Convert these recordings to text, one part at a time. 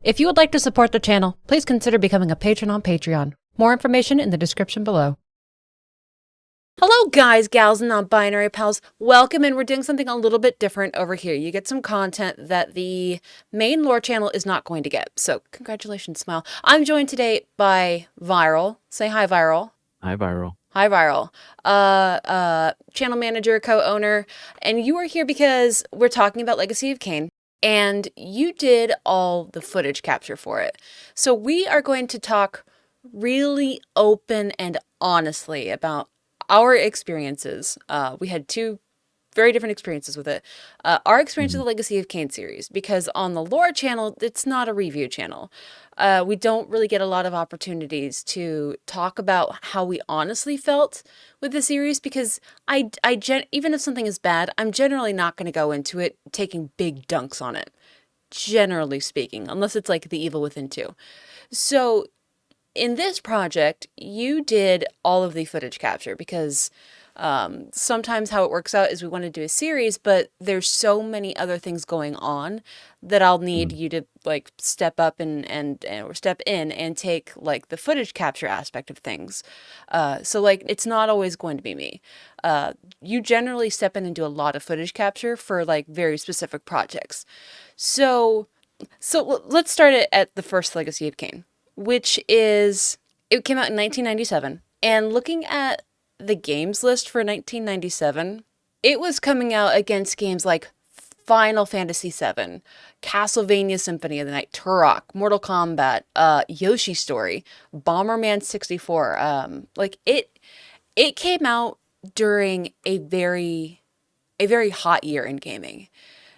If you would like to support the channel, please consider becoming a patron on Patreon. More information in the description below. Hello guys, gals, and non-binary pals. Welcome in. We're doing something a little bit different over here. You get some content that the main lore channel is not going to get. So congratulations, Smile. I'm joined today by Viral. Say hi, Viral. Hi, Viral. Hi, Viral. Channel manager, co-owner. And you are here because we're talking about Legacy of Kain. And you did all the footage capture for it. So we are going to talk really open and honestly about our experiences. We had two very different experiences with it. Our experience with the Legacy of Kain series, because on the lore channel, it's not a review channel. We don't really get a lot of opportunities to talk about how we honestly felt with the series, because even if something is bad, I'm generally not going to go into it taking big dunks on it, generally speaking, unless it's like The Evil Within 2. So in this project, you did all of the footage capture because sometimes how it works out is we want to do a series, but there's so many other things going on that I'll need you to like step up and or step in and take like the footage capture aspect of things. So like it's not always going to be me. You generally step in and do a lot of footage capture for like very specific projects. So let's start it at the first Legacy of Kain, which is, it came out in 1997. And looking at the games list for 1997, it was coming out against games like Final Fantasy VII, Castlevania Symphony of the Night, Turok, Mortal Kombat, Yoshi's Story, Bomberman 64. Like it came out during a very hot year in gaming.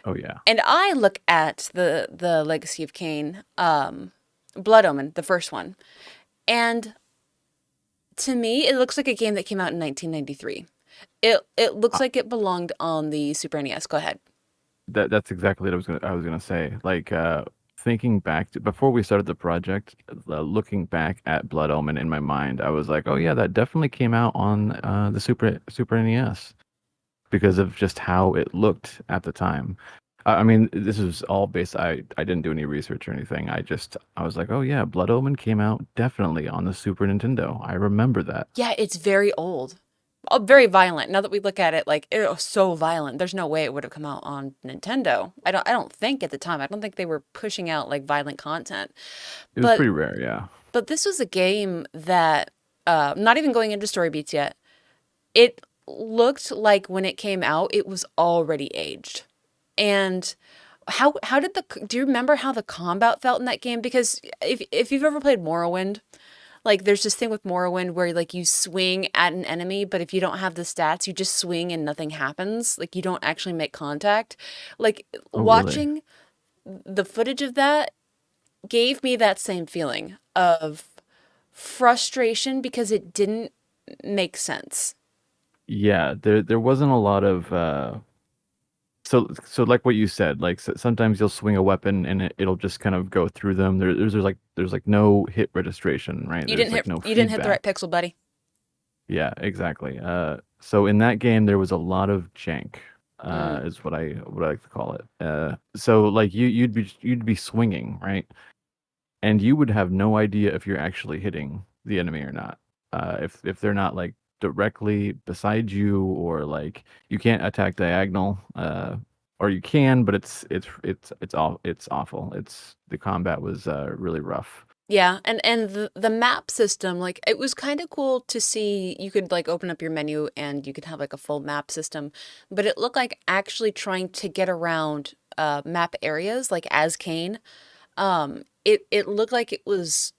Oh yeah. And I look at the Legacy of Kain, Blood Omen, the first one, and to me, it looks like a game that came out in 1993. It looks Uh, like it belonged on the Super NES. Go ahead. that's exactly what I was gonna say. Like thinking back to before we started the project, looking back at Blood Omen in my mind, I was like, oh yeah, that definitely came out on the Super NES because of just how it looked at the time. I mean, this is all based. I didn't do any research or anything. I was like, oh yeah, Blood Omen came out definitely on the Super Nintendo. I remember that. Yeah, it's very old. Oh, very violent. Now that we look at it, like it was so violent. There's no way it would have come out on Nintendo. I don't think at the time. I don't think they were pushing out like violent content. It was But pretty rare, yeah. this was a game that not even going into story beats yet. It looked like when it came out, it was already aged. And how did do you remember how the combat felt in that game? Because if you've ever played Morrowind, like there's this thing with Morrowind where like you swing at an enemy, but if you don't have the stats, you just swing and nothing happens. Like you don't actually make contact. Like Oh really? watching the footage of that gave me that same feeling of frustration because it didn't make sense. Yeah, there wasn't a lot of so like what you said, like sometimes you'll swing a weapon and it'll just kind of go through them. There's like no hit registration, right? There's like no You didn't hit the right feedback. pixel, buddy. Yeah, exactly. So in that game there was a lot of jank, Mm. is what I like to call it. So like you'd be swinging, right? And you would have no idea if you're actually hitting the enemy or not. If they're not like directly beside you, or like you can't attack diagonal, or you can, but it's awful. The combat was really rough. Yeah, and the map system, like it was kind of cool to see. You could like open up your menu and you could have like a full map system, but it looked like actually trying to get around map areas like as Kain. It looked like it was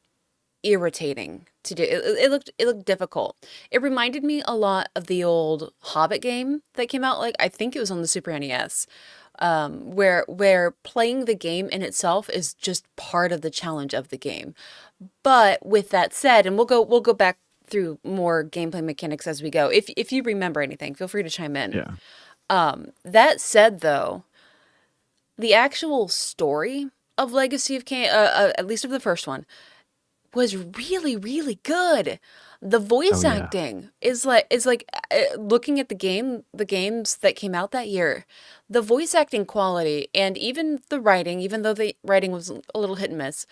irritating to do. It looked difficult. It reminded me a lot of the old Hobbit game that came out. Like I think it was on the Super NES, where playing the game in itself is just part of the challenge of the game. But with that said, and we'll go back through more gameplay mechanics as we go. If you remember anything, feel free to chime in. Yeah. That said, though, the actual story of Legacy of Kain, at least of the first one, was really, really good. The Oh voice yeah. acting is like looking at the games that came out that year. The voice acting quality and even the writing, even though the writing was a little hit and miss,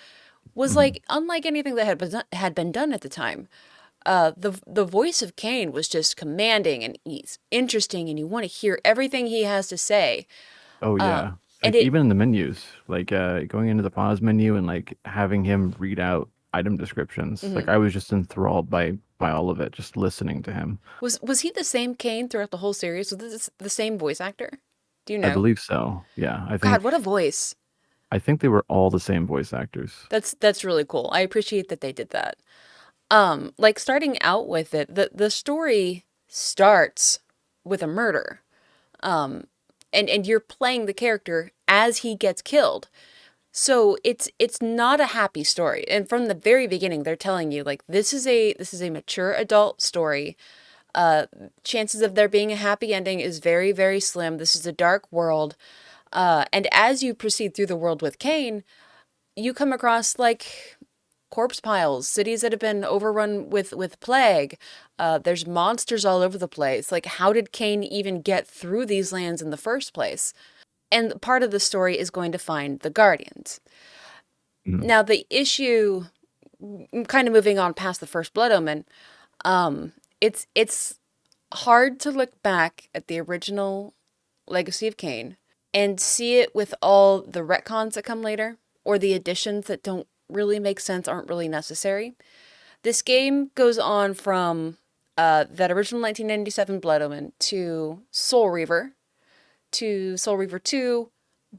was Mhm. like unlike anything that had been done at the time. The voice of Cain was just commanding and he's interesting, and you want to hear everything he has to say. Oh Um, yeah. and Like it even in the menus, like going into the pause menu and like having him read out item descriptions. Like mhm. I was just enthralled by all of it, just listening to him. Was he the same Cain throughout the whole series? Was this the same voice actor? Do you I know? believe so. Yeah. God, what a voice! I think they were all the same voice actors. That's really cool. I appreciate that they did that. Like starting out with it, the story starts with a murder. Um, and you're playing the character as he gets killed. So it's not a happy story. And from the very beginning, they're telling you like this is a mature adult story. Uh, Chances of there being a happy ending is very, very slim. This is a dark world. And as you proceed through the world with Cain, you come across like corpse piles, cities that have been overrun with plague. There's monsters all over the place. Like, how did Cain even get through these lands in the first place? And part of the story is going to find the Guardians. Mhm. Now, the issue, kind of moving on past the first Blood Omen, it's hard to look back at the original Legacy of Kain and see it with all the retcons that come later or the additions that don't really make sense, aren't really necessary. This game goes on from that original 1997 Blood Omen to Soul Reaver to Soul Reaver 2,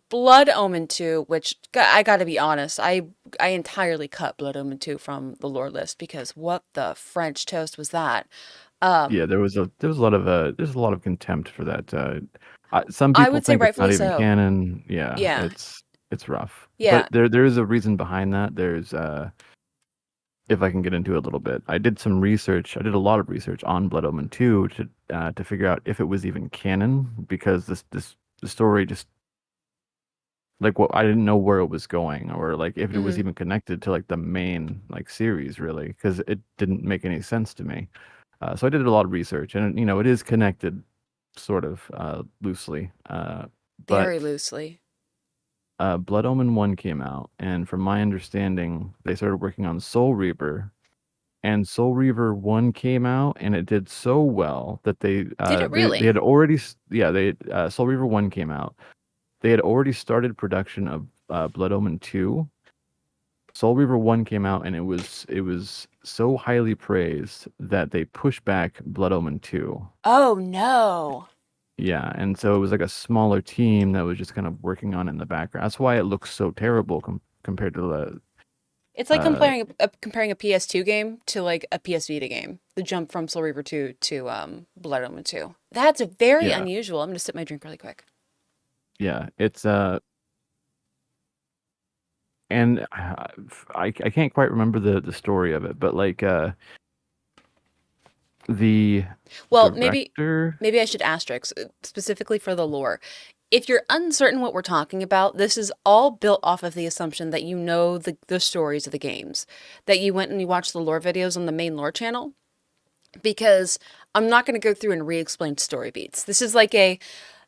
Blood Omen 2, which I gotta be honest, I entirely cut Blood Omen 2 from the lore list because what the French toast was that? Yeah, Um, there was a lot of there's a lot of contempt for that. Some I people would say think it's not rightfully even so. canon. Yeah, Yeah, it's rough. But yeah. there is a reason behind that. There's if I can get into it a little bit. I did some research. I did a lot of research on Blood Omen 2 to figure out if it was even canon because this the story just like what I didn't know where it was going or like if it was Hmm. even connected to like the main like series really because it didn't make any sense to me. So I did a lot of research and it is connected sort of loosely. Very But loosely. Blood Omen 1 came out and from my understanding they started working on Soul Reaper and Soul Reaver 1 came out and it did so well that Did it they really? had already yeah they Soul Reaver 1 came out. They had already started production of Blood Omen 2. Soul Reaver 1 came out and it was so highly praised that they pushed back Blood Omen 2. Oh no. Yeah, and so it was like a smaller team that was just kind of working on it in the background. That's why it looks so terrible compared to the It's like uh comparing a PS2 game to like a PS Vita game. The jump from Soul Reaver 2 to Blood Omen 2. That's a very yeah, unusual. I'm gonna sip my drink really quick. yeah, it's and I can't quite remember the story of it, but like the Well, director. maybe I should asterisk specifically for the lore. If you're uncertain what we're talking about, this is all built off of the assumption that you know the stories of the games, that you went and you watched the lore videos on the main lore channel, because I'm not going to go through and re-explain story beats. This is like a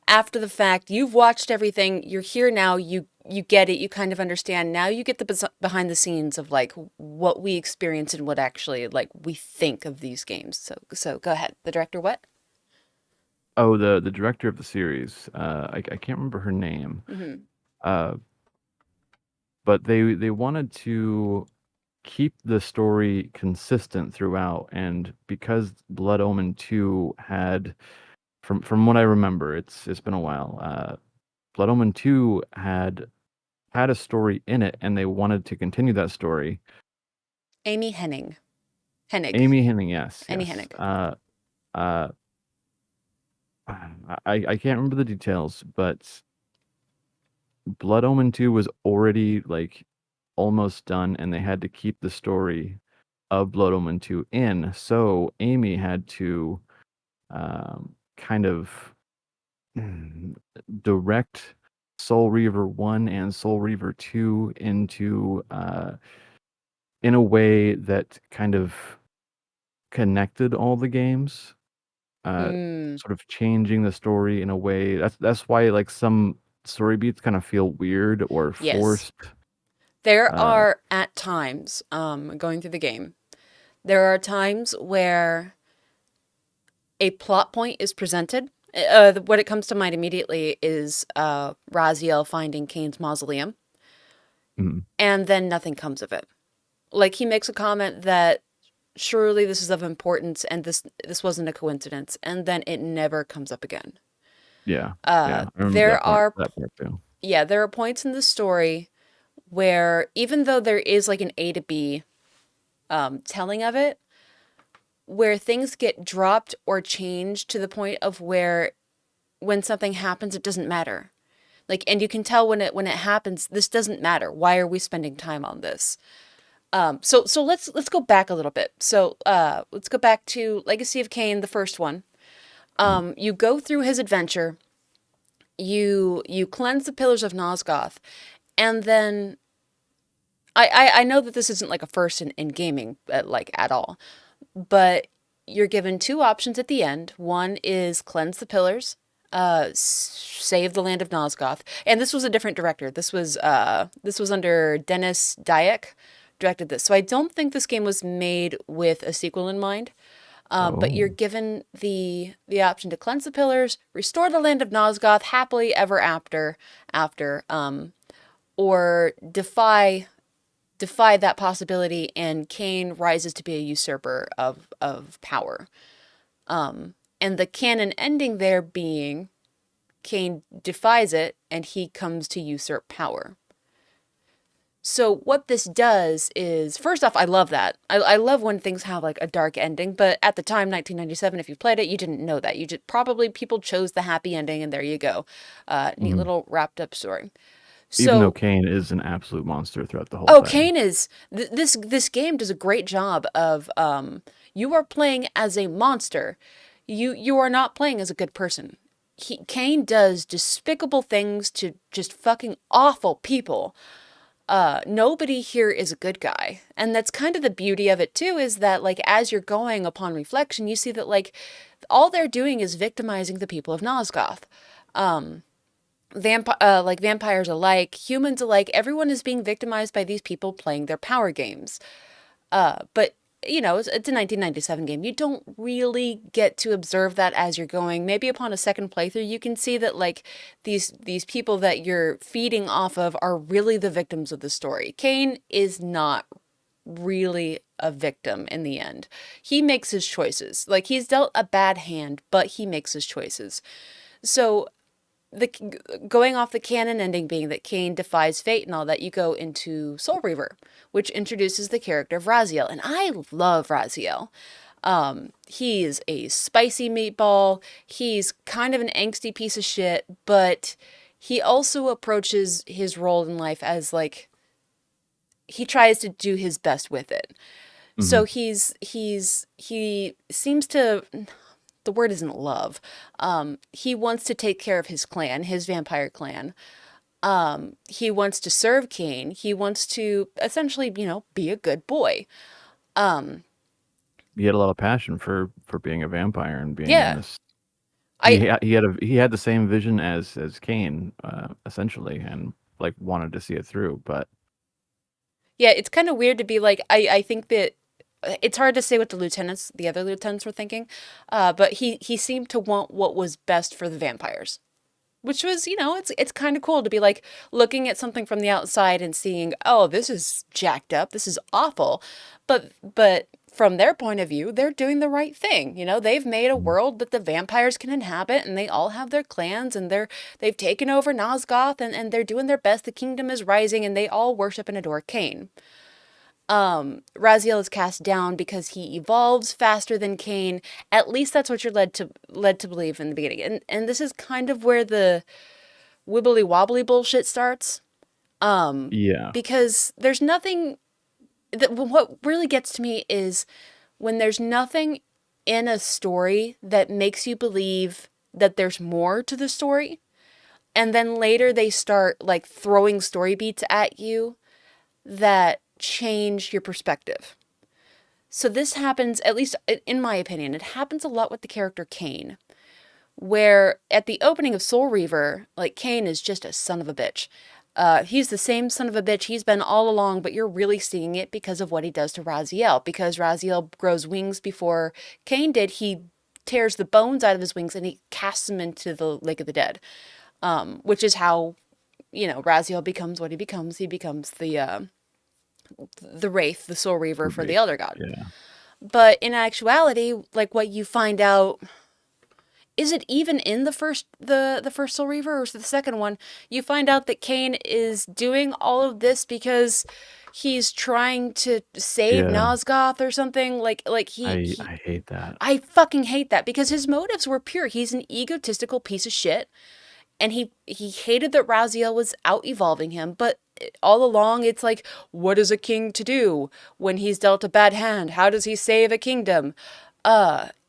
after the fact, you've watched everything, you're here now, you get it, you kind of understand. Now you get the behind the scenes of like what we experience and what actually like we think of these games. So go ahead. The director what? Oh, the director of the series. I can't remember her name. Mhm. Uh, but they wanted to keep the story consistent throughout, and because Blood Omen 2 had, from what I remember, it's been a while. Blood Omen 2 had a story in it, and they wanted to continue that story. Amy Hennig. Hennig. Amy Henning, yes, Amy yes. Hennig. Uh, I can't remember the details, but Blood Omen 2 was already like almost done and they had to keep the story of Blood Omen 2 in. So Amy had to kind of mm, direct Soul Reaver 1 and Soul Reaver 2 into in a way that kind of connected all the games, uh, Mm, sort of changing the story in a way. That's why like some story beats kind of feel weird or yes. forced. There Uh, are at times, going through the game, there are times where a plot point is presented. What it comes to mind immediately is Raziel finding Cain's mausoleum, mm, and then nothing comes of it. Like he makes a comment that surely this is of importance, and this wasn't a coincidence, and then it never comes up again. yeah, yeah, I remember There are, that part too. yeah, there are points in the story where even though there is like an A to B telling of it, where things get dropped or changed to the point of where when something happens, it doesn't matter. Like, and you can tell when it happens, this doesn't matter. Why are we spending time on this? So let's go back a little bit. So let's go back to Legacy of Kain, the first one. Mm, You go through his adventure. You cleanse the pillars of Nosgoth, and then I know that this isn't like a first in gaming like at all, but you're given two options at the end. One is cleanse the pillars, save the land of Nosgoth, and this was a different director. This was under Dennis Dyack, directed this. So I don't think this game was made with a sequel in mind. But you're oh, given the option to cleanse the pillars, restore the land of Nosgoth happily ever after, or defy that possibility, and Cain rises to be a usurper of power. And the canon ending there being Cain defies it and he comes to usurp power. So what this does is, first off, I love that. I love when things have like a dark ending, but at the time, 1997, if you played it, you didn't know that. You just probably people chose the happy ending, and there you go. Neat mhm. little wrapped up story. Even though So Kane is an absolute monster throughout the whole oh, thing. Cain is this game does a great job of you are playing as a monster. You are not playing as a good person. Cain does despicable things to just fucking awful people. Nobody here is a good guy. And that's kind of the beauty of it too, is that like as you're going upon reflection, you see that like all they're doing is victimizing the people of Nosgoth. Like vampires alike, humans alike, everyone is being victimized by these people playing their power games. But you know, it's a 1997 game. You don't really get to observe that as you're going. Maybe upon a second playthrough, you can see that like these people that you're feeding off of are really the victims of the story. Cain is not really a victim in the end. He makes his choices. Like he's dealt a bad hand, but he makes his choices. So the going off the canon ending being that Cain defies fate and all that, you go into Soul Reaver, which introduces the character of Raziel, and I love Raziel. He's a spicy meatball. He's kind of an angsty piece of shit, but he also approaches his role in life as like he tries to do his best with it. Hmm. So he seems to, the word isn't love. He wants to take care of his clan, his vampire clan. He wants to serve Cain. He wants to essentially, be a good boy. Um, He had a lot of passion for being a vampire and being in yeah. this. I He had the same vision as Kane, essentially, and like wanted to see it through. But Yeah, it's kind of weird to be like I think that it's hard to say what the other lieutenants were thinking. But he seemed to want what was best for the vampires. Which was, it's kind of cool to be like looking at something from the outside and seeing, oh, this is jacked up, this is awful, but from their point of view, they're doing the right thing. They've made a world that the vampires can inhabit, and they all have their clans, and they've taken over Nosgoth, and they're doing their best. The kingdom is rising, and they all worship and adore Cain. Raziel is cast down because he evolves faster than Cain. At least that's what you're led to believe in the beginning. And this is kind of where the wibbly wobbly bullshit starts. yeah, Because there's nothing that what really gets to me is when there's nothing in a story that makes you believe that there's more to the story, and then later they start like throwing story beats at you that change your perspective. So this happens, at least in my opinion, it happens a lot with the character Cain, where at the opening of Soul Reaver, like Cain is just a son of a bitch. He's the same son of a bitch he's been all along, but you're really seeing it because of what he does to Raziel. Because Raziel grows wings before Cain did, he tears the bones out of his wings and he casts them into the Lake of the Dead, which is how Raziel becomes what he becomes. He becomes the Wraith, the Soul Reaver The for the Wraith. Elder God. Yeah. But in actuality, like what you find out, is it even in the first Soul Reaver or is it the second one? You find out that Cain is doing all of this because he's trying to save Yeah. Nosgoth or something. Like he I hate that. I fucking hate that because his motives were pure. He's an egotistical piece of shit, and he hated that Raziel was out evolving him, but all along it's like, what is a king to do when he's dealt a bad hand? How does he save a kingdom?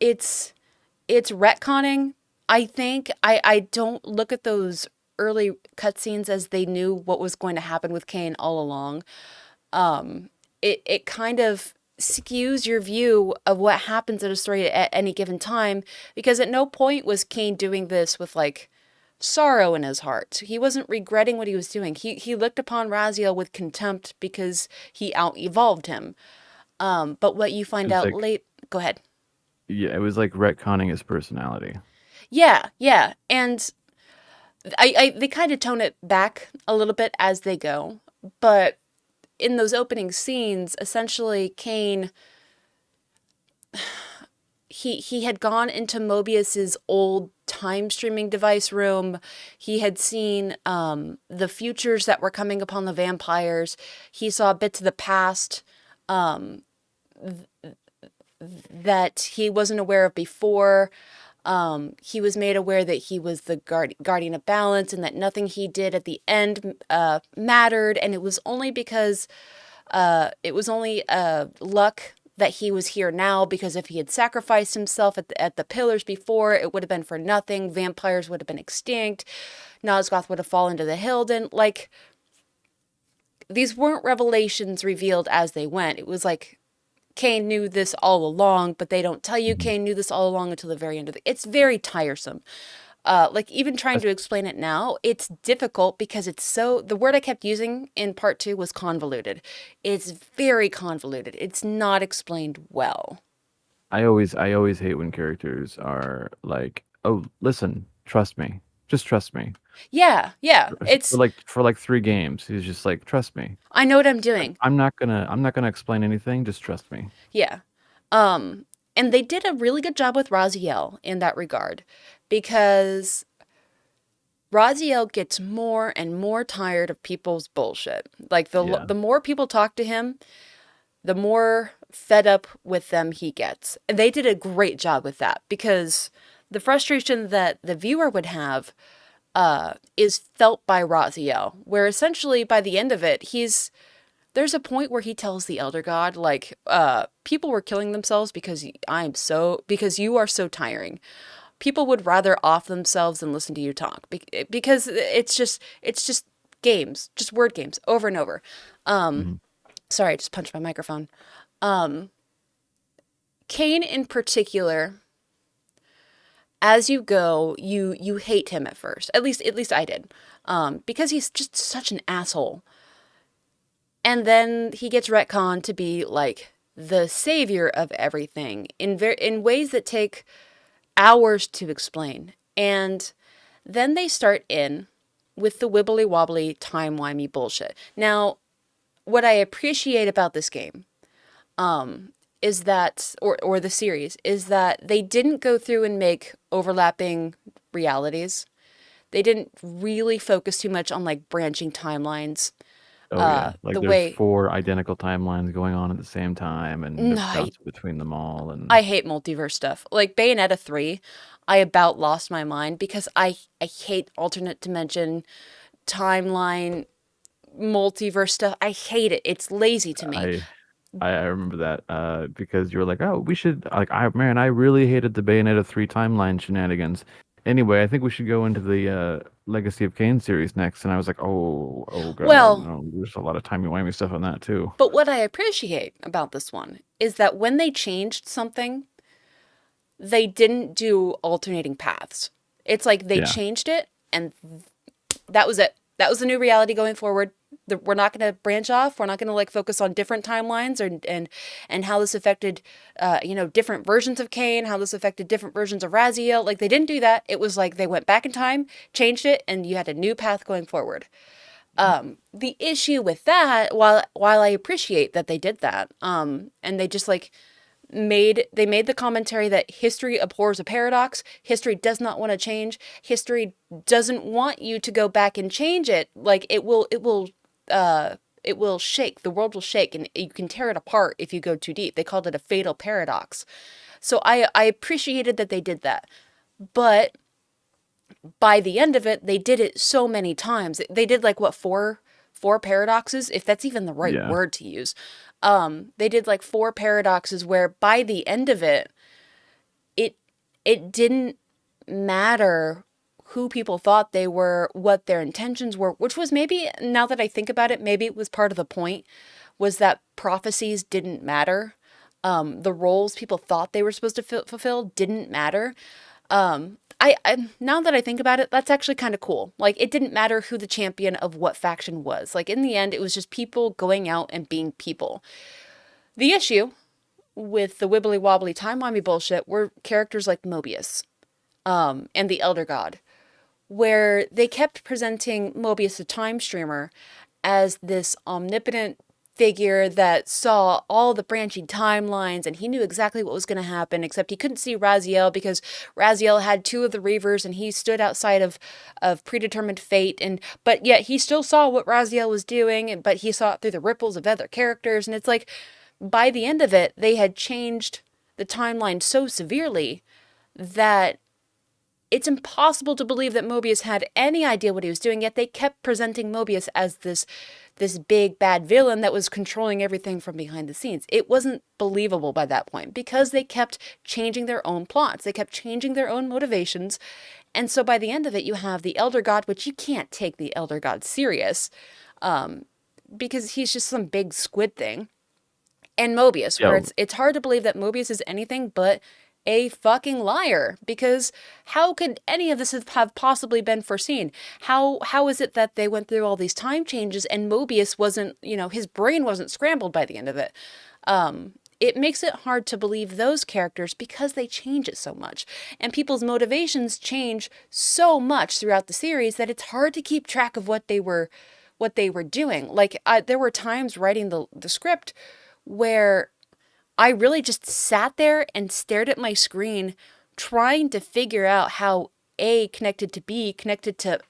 It's retconning. I think I don't look at those early cutscenes as they knew what was going to happen with Cain all along. It kind of skews your view of what happens in a story at any given time, because at no point was Cain doing this with like sorrow in his heart. He wasn't regretting what he was doing. He looked upon Raziel with contempt because he out evolved him. But what you It find was out like, late, go ahead. yeah, it was like retconning his personality. Yeah, yeah, and I they kind of tone it back a little bit as they go, but in those opening scenes, essentially Cain he had gone into Mobius's old time streaming device room. He had seen the futures that were coming upon the vampires. He saw bits of the past that he wasn't aware of before. He was made aware that he was the guardian of balance and that nothing he did at the end mattered. And it was only because it was only luck that he was here now, because if he had sacrificed himself at the pillars before, it would have been for nothing. Vampires would have been extinct. Nosgoth would have fallen to the Hilden. Like, these weren't revelations revealed as they went. It was like Cain knew this all along, but they don't tell you Mhm. Cain knew this all along until the very end of it. It's very tiresome. Like even trying That's- to explain it now, it's difficult because it's so. The word I kept using in part two was convoluted. It's very convoluted. It's not explained well. I always hate when characters are like, "Oh, listen, trust me. Just trust me." Yeah, yeah. For It's like 3 games, he's just like, "Trust me. I know what I'm doing. I'm not gonna explain anything. Just trust me." Yeah. Um, and they did a really good job with Raziel in that regard, because Raziel gets more and more tired of people's bullshit. Like Yeah. the more people talk to him, the more fed up with them he gets. And they did a great job with that, because the frustration that the viewer would have is felt by Raziel, where essentially by the end of it, there's a point where he tells the Elder God, like, people were killing themselves because you are so tiring. People would rather off themselves than listen to you talk, because it's just games, just word games over and over. Mhm. Sorry, I just punched my microphone. Cain in particular, as you go, you hate him at first. At least I did, because he's just such an asshole. And then he gets retconned to be like the savior of everything in ways that take hours to explain. And then they start in with the wibbly wobbly time-wimey bullshit. Now, what I appreciate about this game is that, or the series, is that they didn't go through and make overlapping realities. They didn't really focus too much on like branching timelines. Oh yeah. Like The there's way, 4 identical timelines going on at the same time, and they're no, bouncing between them all. And I hate multiverse stuff. Like Bayonetta 3, I about lost my mind because I hate alternate dimension, timeline, multiverse stuff. I hate it. It's lazy to me. I I remember that because you were like, "Oh, we should." Like, I really hated the Bayonetta 3 timeline shenanigans, Anyway, I think we should go into the Legacy of Kain series next. And I was like, oh God, Well, no, there's a lot of timey-wimey stuff on that too. but what I appreciate about this one is that when they changed something, they didn't do alternating paths. It's like they Yeah, changed it and that was it. That was the new reality going forward. We're not going to branch off. We're not going to like focus on different timelines and how this affected, different versions of Cain, how this affected different versions of Raziel. Like they didn't do that. It was like they went back in time, changed it, and you had a new path going forward. The issue with that, while I appreciate that they did that, and they just like made the commentary that history abhors a paradox. History does not want to change. History doesn't want you to go back and change it. Like it will shake. The world will shake, and you can tear it apart if you go too deep. They called it a fatal paradox. So I appreciated that they did that, but by the end of it, they did it so many times. They did like what four paradoxes, if that's even the right yeah. word to use. They did like four paradoxes where by the end of it, it it didn't matter who people thought they were, what their intentions were, which was maybe, now that I think about it, maybe it was part of the point, was that prophecies didn't matter. The roles people thought they were supposed to fulfill didn't matter. I now that I think about it, that's actually kind of cool. Like it didn't matter who the champion of what faction was. Like in the end, it was just people going out and being people. The issue with the wibbly wobbly timey bullshit were characters like Mobius, and the Elder God, where they kept presenting Mobius the Time Streamer as this omnipotent figure that saw all the branching timelines and he knew exactly what was going to happen, except he couldn't see Raziel because Raziel had two of the Reavers and he stood outside of predetermined fate, and but yet he still saw what Raziel was doing, but he saw it through the ripples of other characters. And it's like by the end of it they had changed the timeline so severely that it's impossible to believe that Mobius had any idea what he was doing, yet they kept presenting Mobius as this big bad villain that was controlling everything from behind the scenes. It wasn't believable by that point because they kept changing their own plots. They kept changing their own motivations. And so by the end of it, you have the Elder God, which you can't take the Elder God serious, because he's just some big squid thing. And Mobius, where Yeah. it's hard to believe that Mobius is anything but a fucking liar, because how could any of this have possibly been foreseen? How is it that they went through all these time changes and Mobius wasn't, his brain wasn't scrambled by the end of it? It makes it hard to believe those characters because they change it so much. And people's motivations change so much throughout the series that it's hard to keep track of what they were doing. Like there were times writing the script where I really just sat there and stared at my screen trying to figure out how A connected to B connected to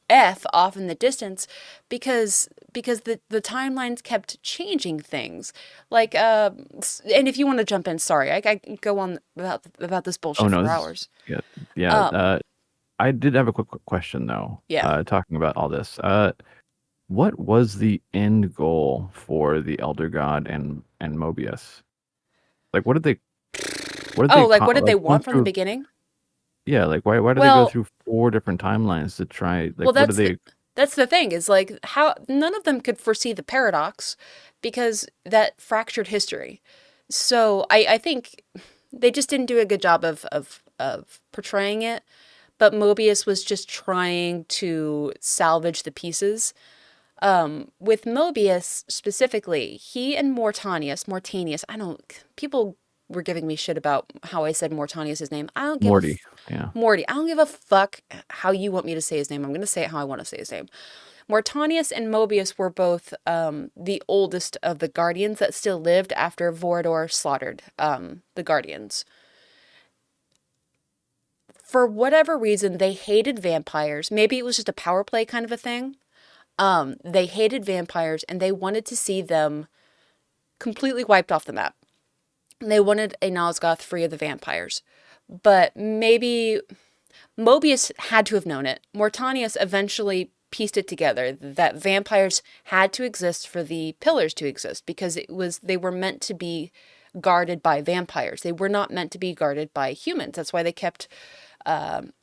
F off in the distance, because the timelines kept changing things. Like and if you want to jump in, sorry, I go on about this Oh bullshit no, for this is hours. yeah, yeah. Um I did have a quick question though. yeah. Talking about all this. What was the end goal for the Elder God and Mobius? Like, what did Oh, they like what did they going want from the through? beginning? Yeah, like why did they go Well, through four different timelines to try? Well, Like, what did they? that's the thing is like how none of them could foresee the paradox because that fractured history. So I think they just didn't do a good job of portraying it. But Mobius was just trying to salvage the pieces. With Mobius specifically, he and Mortanius, I don't, people were giving me shit about how I said Mortanius' name. I don't give a Morty. Yeah. Morty. I don't give a fuck how you want me to say his name. I'm going to say it how I want to say his name. Mortanius and Mobius were both the oldest of the Guardians that still lived after Vorador slaughtered the Guardians. For whatever reason, they hated vampires. Maybe it was just a power play kind of a thing. They hated vampires and they wanted to see them completely wiped off the map. They wanted a Nosgoth free of the vampires. But maybe Mobius had to have known it. Mortanius eventually pieced it together that vampires had to exist for the pillars to exist because they were meant to be guarded by vampires. They were not meant to be guarded by humans. That's why they kept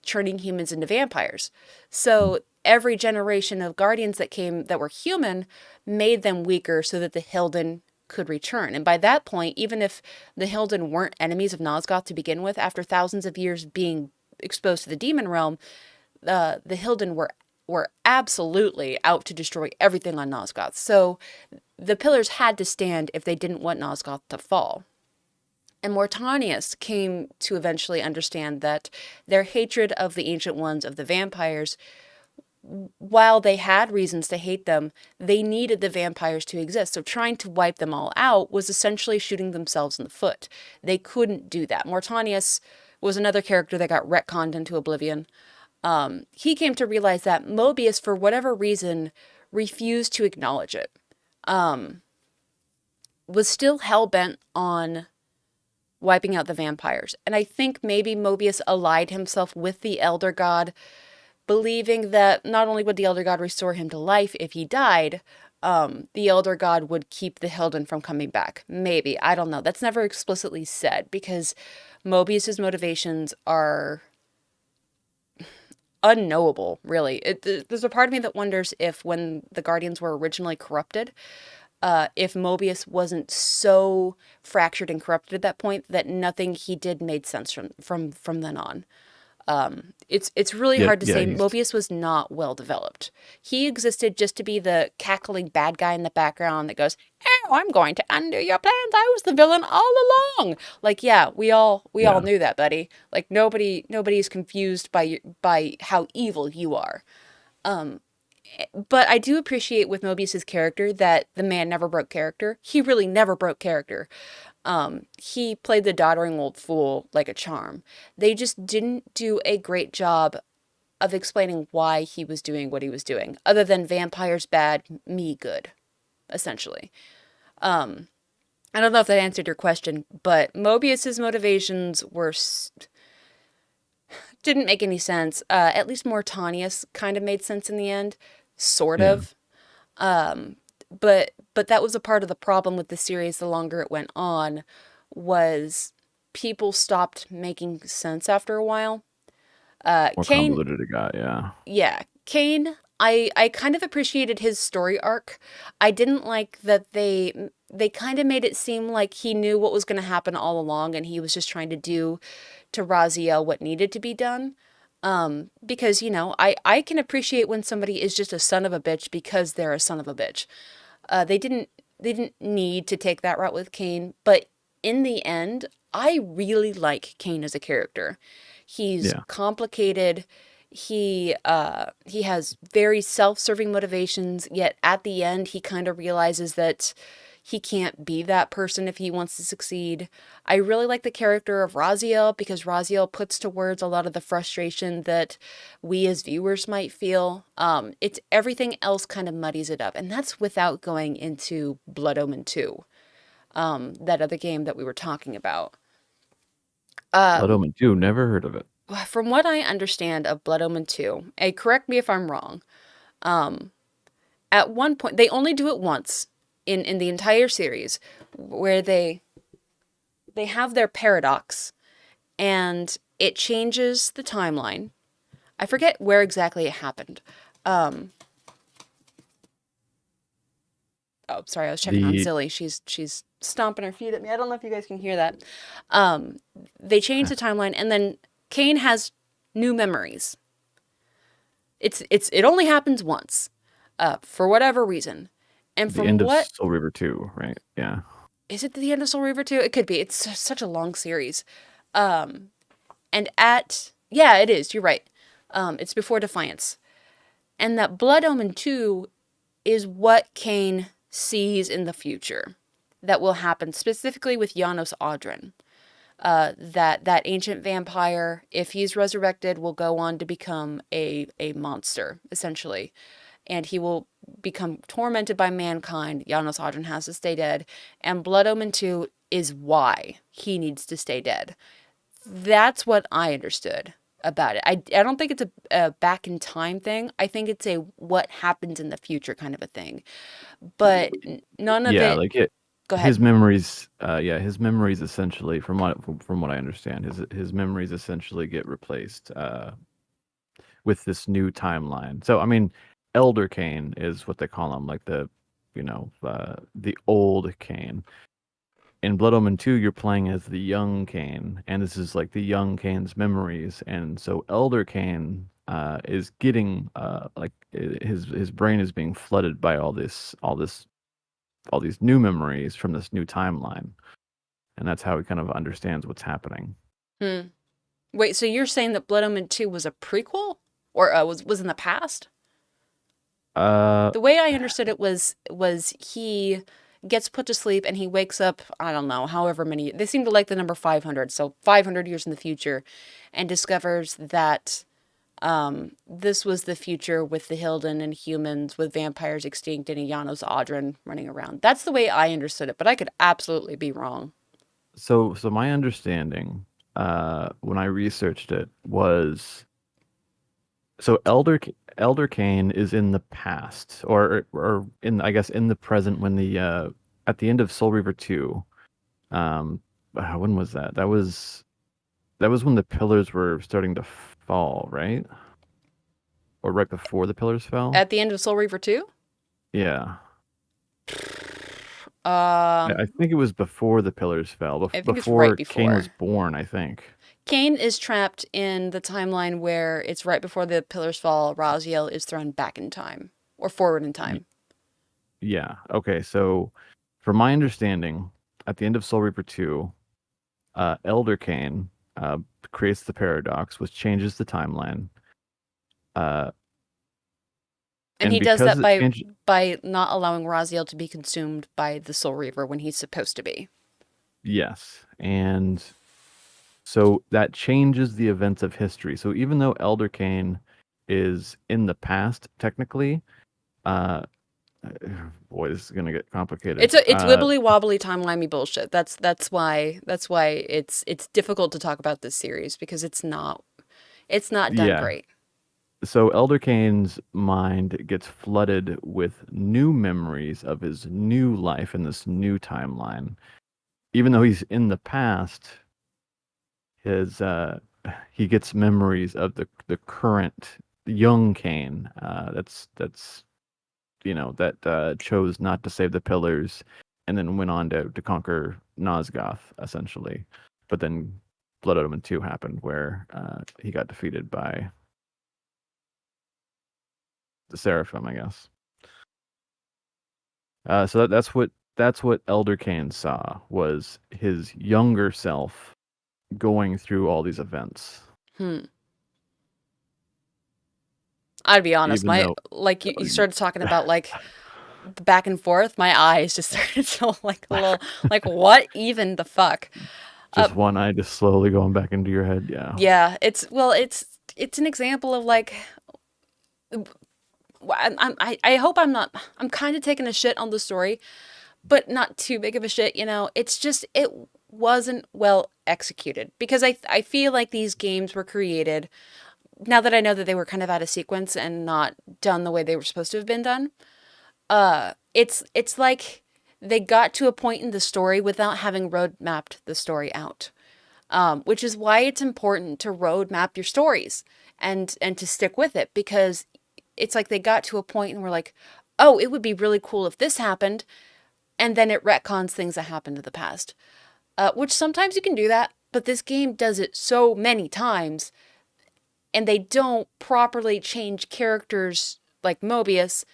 turning humans into vampires. So every generation of guardians that came that were human made them weaker so that the Hilden could return. And by that point, even if the Hilden weren't enemies of Nosgoth to begin with, after thousands of years being exposed to the demon realm, the Hilden were absolutely out to destroy everything on Nosgoth. So the pillars had to stand if they didn't want Nosgoth to fall. And Mortanius came to eventually understand that their hatred of the Ancient Ones, of the vampires, while they had reasons to hate them, they needed the vampires to exist. So trying to wipe them all out was essentially shooting themselves in the foot. They couldn't do that. Mortanius was another character that got retconned into oblivion. He came to realize that Mobius, for whatever reason, refused to acknowledge it. Was still hell-bent on wiping out the vampires. And I think maybe Mobius allied himself with the Elder God, believing that not only would the Elder God restore him to life if he died, the Elder God would keep the Hilden from coming back. Maybe. I don't know. That's never explicitly said because Mobius's motivations are unknowable, really. There's a part of me that wonders if when the Guardians were originally corrupted, if Mobius wasn't so fractured and corrupted at that point that nothing he did made sense from then on. It's really Yeah, hard to yeah, say. he's Mobius was not well developed. He existed just to be the cackling bad guy in the background that goes, "Oh, I'm going to undo your plans. I was the villain all along." Like, yeah, we all yeah. knew that, buddy. Like nobody's confused by how evil you are. But I do appreciate with Mobius's character that the man never broke character. He really never broke character. He played the doddering old fool like a charm. They just didn't do a great job of explaining why he was doing what he was doing, other than vampires bad, me good, essentially. I don't know if that answered your question, but Mobius's motivations didn't make any sense. At least Mortanius kind of made sense in the end, sort Yeah. of. But that was a part of the problem with the series the longer it went on was people stopped making sense after a while. More Cain, convoluted it got, yeah. yeah, Cain, I kind of appreciated his story arc. I didn't like that they kind of made it seem like he knew what was going to happen all along and he was just trying to do to Raziel what needed to be done. Because, I can appreciate when somebody is just a son of a bitch because they're a son of a bitch. They didn't need to take that route with Cain, but in the end, I really like Cain as a character. He's Yeah. complicated. He has very self-serving motivations, yet at the end he kind of realizes that he can't be that person if he wants to succeed. I really like the character of Raziel because Raziel puts to words a lot of the frustration that we as viewers might feel. It's everything else kind of muddies it up, and that's without going into Blood Omen 2, that other game that we were talking about. Blood Omen 2, never heard of it. From what I understand of Blood Omen 2, and correct me if I'm wrong, at one point, they only do it once in the entire series, where they have their paradox, and it changes the timeline. I forget where exactly it happened. Oh, sorry, I was checking on The Zilly. She's stomping her feet at me. I don't know if you guys can hear that. They change the timeline, and then Cain has new memories. It only happens once, for whatever reason. And the from end of what Soul River 2, right? Yeah. is it the end of Soul Reaver 2? It could be. It's such a long series. And at yeah, it is. You're right. It's before Defiance. And that Blood Omen 2 is what Cain sees in the future that will happen specifically with Janos Audron. That ancient vampire, if he's resurrected, will go on to become a monster, essentially. And he will become tormented by mankind. Janos Audron has to stay dead. And Blood Omen 2 is why he needs to stay dead. That's what I understood about it. I don't think it's a back in time thing. I think it's a what happens in the future kind of a thing. But none of Yeah, it, like it. Go his ahead. memories, yeah, his memories essentially, from what I understand, his memories essentially get replaced with this new timeline. So I mean, Elder Cain is what they call him, like the old Cain. In Blood Omen 2, you're playing as the young Cain, and this is like the young Cain's memories, and so Elder Cain is getting his brain is being flooded by all these new memories from this new timeline, and that's how he kind of understands what's happening. Hmm. Wait, so you're saying that Blood Omen 2 was a prequel? Or was in the past? Uh, The way I understood it was he gets put to sleep and he wakes up, I don't know, however many. They seem to like the number 500, so 500 years in the future, and discovers that this was the future with the Hilden and humans, with vampires extinct and Iyanos Audron running around. That's the way I understood it, but I could absolutely be wrong. so my understanding, when I researched it, was so Elder Cain is in the past, or in I guess in the present when the at the end of Soul Reaver 2. Um, when was that? That was when the pillars were starting to fall, right? Or right before the pillars fell? At the end of Soul Reaver 2? Yeah. I Um, think it was before the pillars fell, I think it's right before Cain was before. born, I think. Cain is trapped in the timeline where it's right before the pillars fall. Raziel is thrown back in time or forward in Y- time. Yeah. Okay. So, from my understanding, at the end of Soul Reaper 2, Elder Cain creates the paradox, which changes the timeline. Uh, And and he does because that it changed, by not allowing Raziel to be consumed by the Soul Reaver when he's supposed to be. yes. And so that changes the events of history. So even though Elder Cain is in the past, technically, uh, boy, this is gonna get complicated. It's wibbly wobbly timelimey bullshit. That's why it's difficult to talk about this series because it's not done Yeah. great. So Elder Cain's mind gets flooded with new memories of his new life in this new timeline. Even though he's in the past, his he gets memories of the current young Cain. That's that chose not to save the pillars, and then went on to conquer Nosgoth essentially. But then Blood Omen 2 happened, where he got defeated by the Seraphim, I guess. So that's what Elder Cain saw, was his younger self going through all these events, Hmm. I'd be honest, even my though like you started talking about like the back and forth, my eyes just started to like a little like what even the fuck? Uh just one eye just slowly going back into your head. Yeah, yeah, it's an example of like I hope I'm not I'm kind of taking a shit on the story, but not too big of a shit, you know. It's just it wasn't well executed because I feel like these games were created now that I know that they were kind of out of sequence and not done the way they were supposed to have been done. It's like they got to a point in the story without having road mapped the story out. Which is why it's important to road map your stories and to stick with it because it's like they got to a point and we're like, oh, it would be really cool if this happened, and then it retcons things that happened in the past. Which sometimes you can do that, but this game does it so many times, and they don't properly change characters like Mobius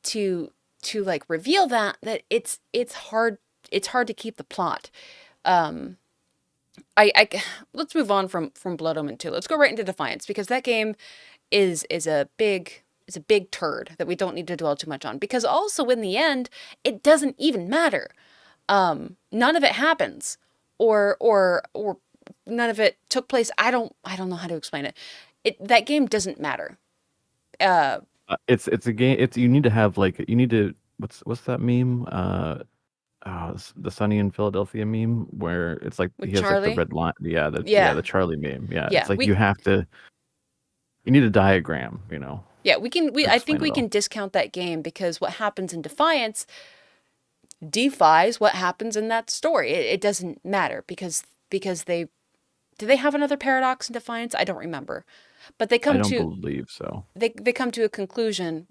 to like reveal that it's hard to keep the plot. Um, I let's move on from Blood Omen 2. Let's go right into Defiance because that game is a big turd that we don't need to dwell too much on because also in the end it doesn't even matter. None of it happens or none of it took place. I don't know how to explain it. That game doesn't matter. Uh it's a game. It's you need to have like you need to what's that meme? The Sunny in Philadelphia meme where it's like with he has like the Charlie. red line. Yeah, the Yeah. Charlie meme. Yeah, it's Yeah. like We you need a diagram, yeah, we can we to I think explain it we all. can discount that game because what happens in Defiance, defies what happens in that story. It doesn't matter because they do they have another paradox in Defiance? I don't remember. But I don't believe so. they come to a conclusion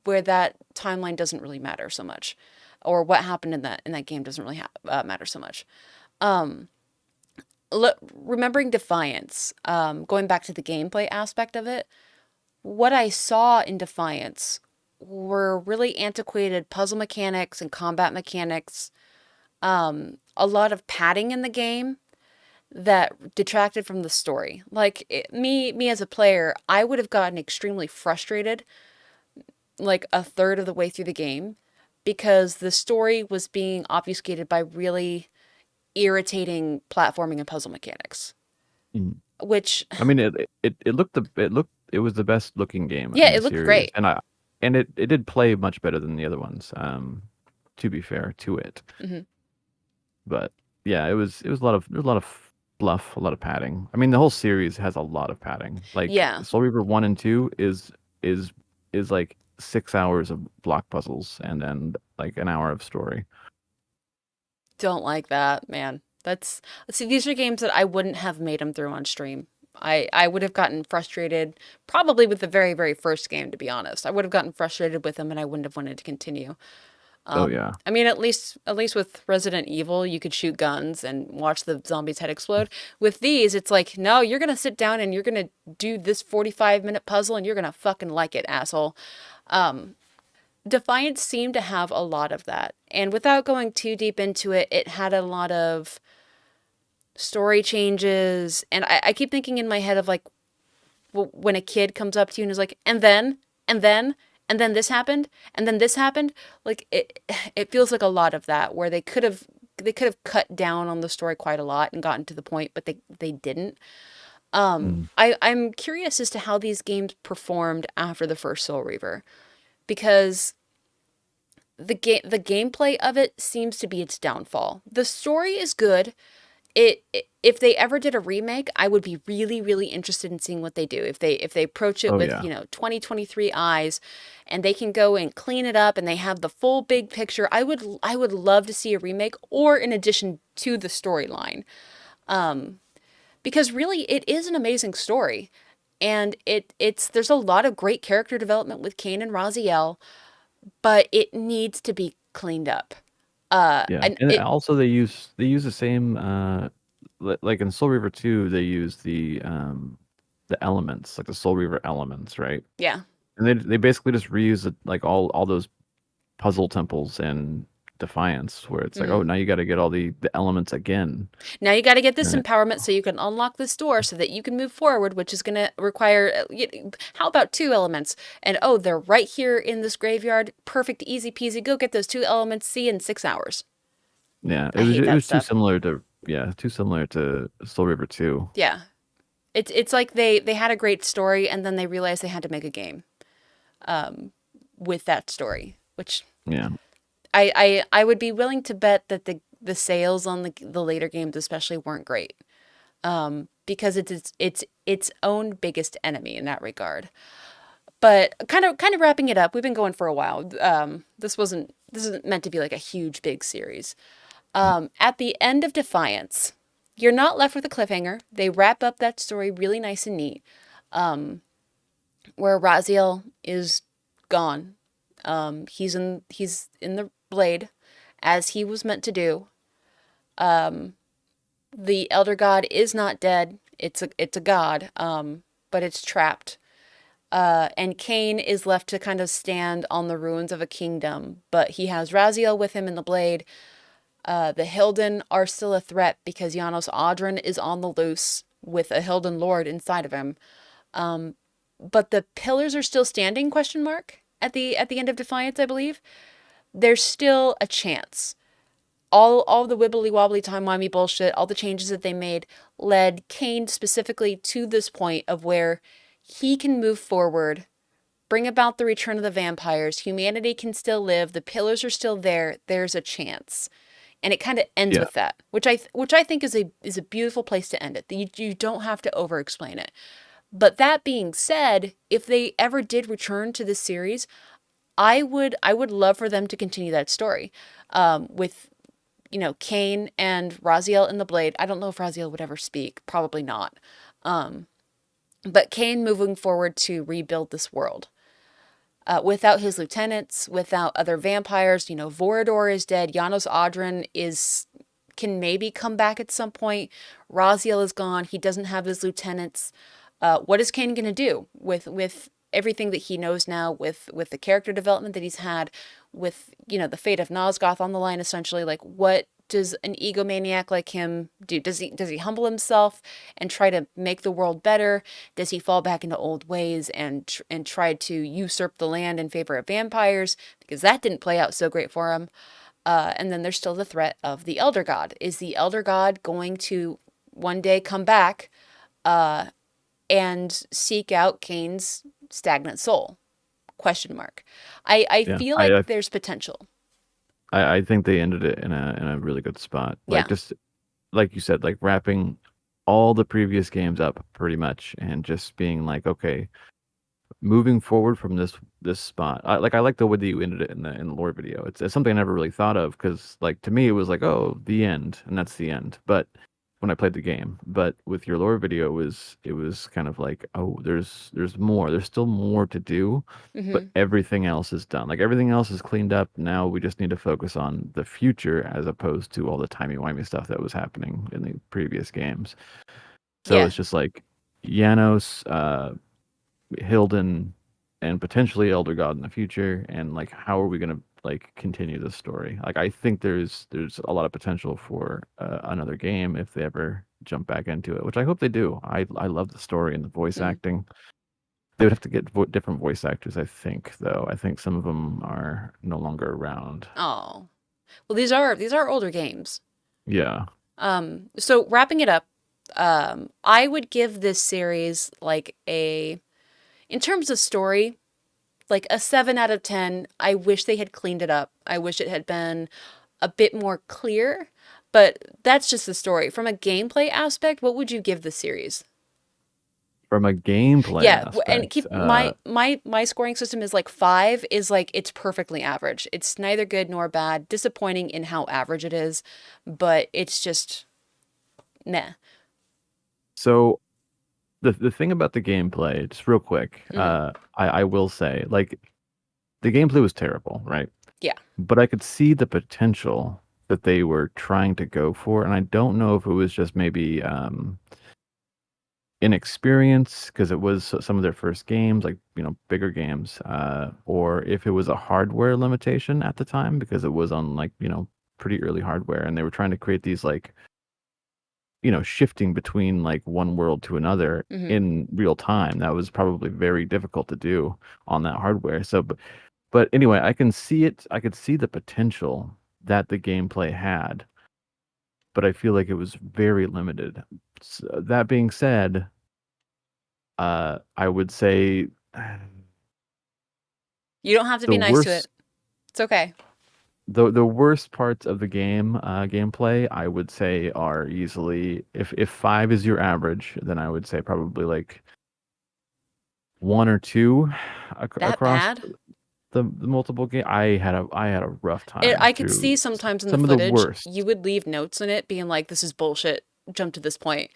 where that timeline doesn't really matter so much, or what happened in that game doesn't really matter so much. Um, Remembering Defiance, going back to the gameplay aspect of it, what I saw in Defiance were really antiquated puzzle mechanics and combat mechanics, a lot of padding in the game that detracted from the story. Like me as a player, I would have gotten extremely frustrated like a third of the way through the game because the story was being obfuscated by really irritating platforming and puzzle mechanics. Mm. Which, I mean, it was the best looking game yeah, in the it looked series, great. and it did play much better than the other ones. To be fair to it, Hmm. but yeah, it was a lot of there was a lot of fluff, a lot of padding. I mean, the whole series has a lot of padding. Like Yeah, Soul Reaver 1 and 2 is is like 6 hours of block puzzles and then like an hour of story. don't like that, man. That's see, these are games that I wouldn't have made them through on stream. I would have gotten frustrated probably with the very, very first game, to be honest. I would have gotten frustrated with them and I wouldn't have wanted to continue. Oh yeah. I mean, at least with Resident Evil, you could shoot guns and watch the zombie's head explode. With these, it's like, no, you're gonna sit down and you're gonna do this 45-minute puzzle and you're gonna fucking like it, asshole. Defiance seemed to have a lot of that. And without going too deep into it, it had a lot of story changes. And I keep thinking in my head of like when a kid comes up to you and is like, and then, and then this happened, and then this happened. Like it feels like a lot of that where they could have cut down on the story quite a lot and gotten to the point, but they didn't. Mm. I'm curious as to how these games performed after the first Soul Reaver because the gameplay of it seems to be its downfall. The story is good. If they ever did a remake, I would be really really interested in seeing what they do. If they approach it Oh with, yeah. 2023 eyes and they can go and clean it up and they have the full big picture, I would love to see a remake or in addition to the storyline. Because really it is an amazing story. And it's there's a lot of great character development with Cain and Raziel, but it needs to be cleaned up. Yeah, And and it also they use the same like in Soul Reaver 2 they use the elements, like the Soul Reaver elements, right? Yeah. And they basically just reuse it, like all those puzzle temples in Defiance where it's like, Hmm. oh, now you got to get all the elements again. Now you got to get this And empowerment so you can unlock this door so that you can move forward, which is going to require. How about two elements? And oh, they're right here in this graveyard. Perfect, easy peasy. Go get those two elements. See you in 6 hours. yeah, I hate it that was too stuff. similar to too similar to Soul Reaver 2. Yeah, it's like they had a great story and then they realized they had to make a game with that story, which Yeah. I would be willing to bet that the sales on the later games especially weren't great. Because it's its own biggest enemy in that regard. But kind of wrapping it up, we've been going for a while. This isn't meant to be like a huge big series. At the end of Defiance, you're not left with a cliffhanger. They wrap up that story really nice and neat, where Raziel is gone. He's in the blade, as he was meant to do. The elder god is not dead. It's a god, but it's trapped. And Cain is left to kind of stand on the ruins of a kingdom, but he has Raziel with him in the blade. The Hilden are still a threat because Janos Audron is on the loose with a Hilden lord inside of him. But the pillars are still standing? Question mark at the end of Defiance, I believe. There's still a chance. All the wibbly wobbly time wimey bullshit, all the changes that they made led Cain specifically to this point of where he can move forward, bring about the return of the vampires. Humanity can still live. The pillars are still there. There's a chance, and it kind of ends Yeah. with that, which I think is a beautiful place to end it. You don't have to over explain it. But that being said, if they ever did return to this series, I would love for them to continue that story, with Cain and Raziel in the Blade. I don't know if Raziel would ever speak, probably not. Um, but Cain moving forward to rebuild this world. Without his lieutenants, without other vampires, Vorador is dead. Janos Audron is can maybe come back at some point. Raziel is gone. He doesn't have his lieutenants. What is Cain going to do with everything that he knows now, with the character development that he's had, with the fate of Nosgoth on the line, essentially? Like, what does an egomaniac like him do? Does he humble himself and try to make the world better? Does he fall back into old ways and try to usurp the land in favor of vampires? Because that didn't play out so great for him. And then there's still the threat of the Elder God. Is the Elder God going to one day come back, uh, and seek out Cain's stagnant soul? Question mark. I Yeah, feel like there's potential. I think they ended it in a really good spot. Like Yeah. just like you said, like wrapping all the previous games up pretty much, and just being like, okay, moving forward from this spot. I like the way that you ended it in the lore video. It's something I never really thought of, because like to me it was like, oh, the end, and that's the end. But when I played the game, but with your lore video, it was kind of like, oh, there's more. There's still more to do, but Mm-hmm. everything else is done. Like everything else is cleaned up. Now we just need to focus on the future, as opposed to all the timey-wimey stuff that was happening in the previous games. So Yeah. it's just like Janos, Hilden, and potentially Elder God in the future, and like how are we gonna like continue this story? Like I think there's a lot of potential for another game if they ever jump back into it, which I hope they do. I love the story and the voice Mm. acting. They would have to get different voice actors, I think, though. I think some of them are no longer around. Oh. Well, these are older games. Yeah. So wrapping it up, I would give this series like in terms of story, like a 7 out of 10. I wish they had cleaned it up. I wish it had been a bit more clear, but that's just the story. From a gameplay aspect, what would you give the series? From a gameplay Yeah, and aspect, keep my scoring system is like 5 is like it's perfectly average. It's neither good nor bad. Disappointing in how average it is, but it's just meh. so the thing about the gameplay, just real quick, Hmm. I will say, like, the gameplay was terrible, right? Yeah. But I could see the potential that they were trying to go for, and I don't know if it was just maybe inexperience, because it was some of their first games, like bigger games, or if it was a hardware limitation at the time, because it was on like pretty early hardware, and they were trying to create these like shifting between like one world to another Hmm. in real time. That was probably very difficult to do on that hardware. So, but anyway, I can see it. I could see the potential that the gameplay had, but I feel like it was very limited. That being said, I would say You don't have to the be nice to it. worst. It's okay. The worst parts of the gameplay, I would say, are easily, if 5 is your average, then I would say probably like one or two That across bad? the multiple game. I had a rough time I could through see sometimes in the some of the footage you worst. would leave notes in it being like, "This is bullshit. Jump to this point."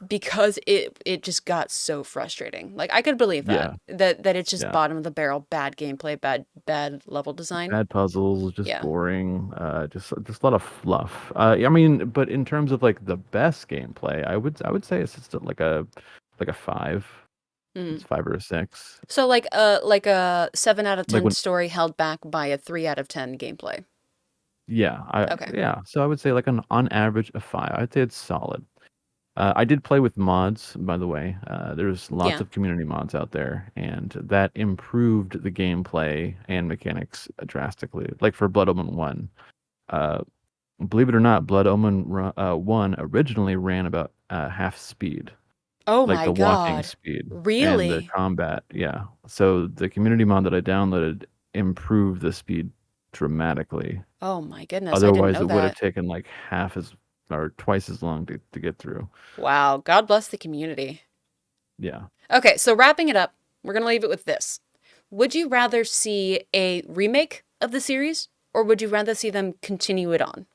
Because it just got so frustrating. Like I could believe that Yeah, that it's just yeah. bottom of the barrel, bad gameplay, bad level design. Bad puzzles, just Yeah. boring, just a lot of fluff. I mean, but in terms of like the best gameplay, I would say it's just like a 5. It's Mm. 5 or a 6. So like a 7 out of Like 10 when story held back by a 3 out of 10 gameplay. Yeah, I Okay. yeah. So I would say like on average a 5. I'd say it's solid. I did play with mods, by the way. There's lots Yeah. of community mods out there, and that improved the gameplay and mechanics drastically. Like for Blood Omen 1, uh, believe it or not, Blood Omen 1 originally ran about half speed, Oh like my the walking God. speed and the Really? combat. Yeah. So the community mod that I downloaded improved the speed dramatically. Oh my goodness, I didn't Otherwise, know it would have that. taken like half as or twice as long to get through. Wow. God bless the community. Yeah. Okay, so wrapping it up, we're going to leave it with this. Would you rather see a remake of the series, or would you rather see them continue it on?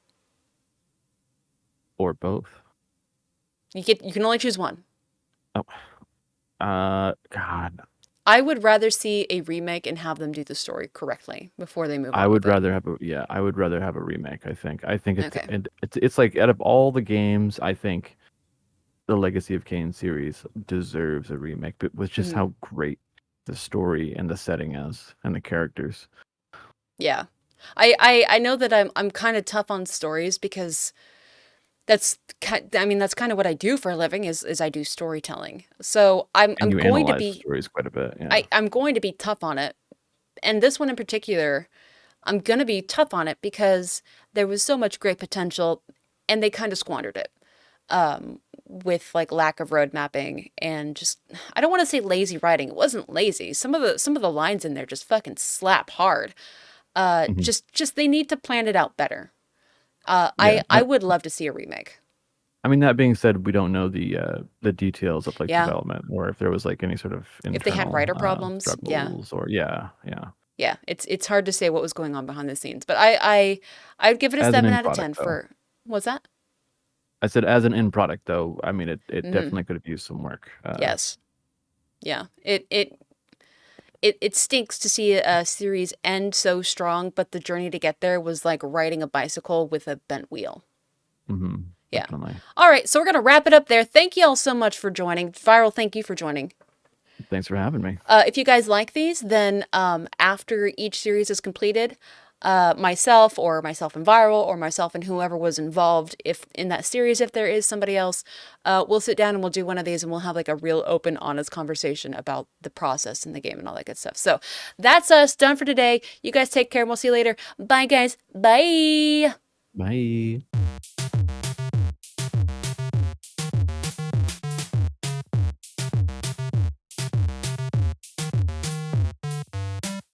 Or both. You can only choose one. Oh, God, I would rather see a remake and have them do the story correctly before they move I on with would it. rather have a yeah, I would rather have a remake. I think Okay. it's like out of all the games, I think the Legacy of Kain series deserves a remake, but with just Hmm. how great the story and the setting is and the characters. Yeah. I know that I'm kind of tough on stories because I mean that's kind of what I do for a living is I do storytelling. So And I'm you going to analyze be stories quite a bit, yeah. I'm going to be tough on it. And this one in particular, I'm going to be tough on it because there was so much great potential and they kind of squandered it. With like lack of road mapping and just I don't want to say lazy writing. It wasn't lazy. Some of the lines in there just fucking slap hard. Mhm. Just they need to plan it out better. Yeah. I would love to see a remake. I mean, that being said, we don't know the details of like Yeah, development or if there was like any sort of if they had internal writer problems, yeah, struggles or yeah, yeah. yeah. It's hard to say what was going on behind the scenes, but I'd give it a As an 7 end out of product 10 though. for what's that? I said as an end product though, I mean it Mm, definitely could have used some work. yes, yeah. It stinks to see a series end so strong, but the journey to get there was like riding a bicycle with a bent wheel. Yeah. Definitely. All right, so we're gonna wrap it up there. Thank you all so much for joining. Viral, thank you for joining. Thanks for having me. If you guys like these, then after each series is completed, myself and Viral, or myself and whoever was involved, if in that series, if there is somebody else, we'll sit down and we'll do one of these and we'll have like a real open, honest conversation about the process in the game and all that good stuff. So that's us done for today. You guys take care and we'll see you later. Bye, guys. Bye. Bye.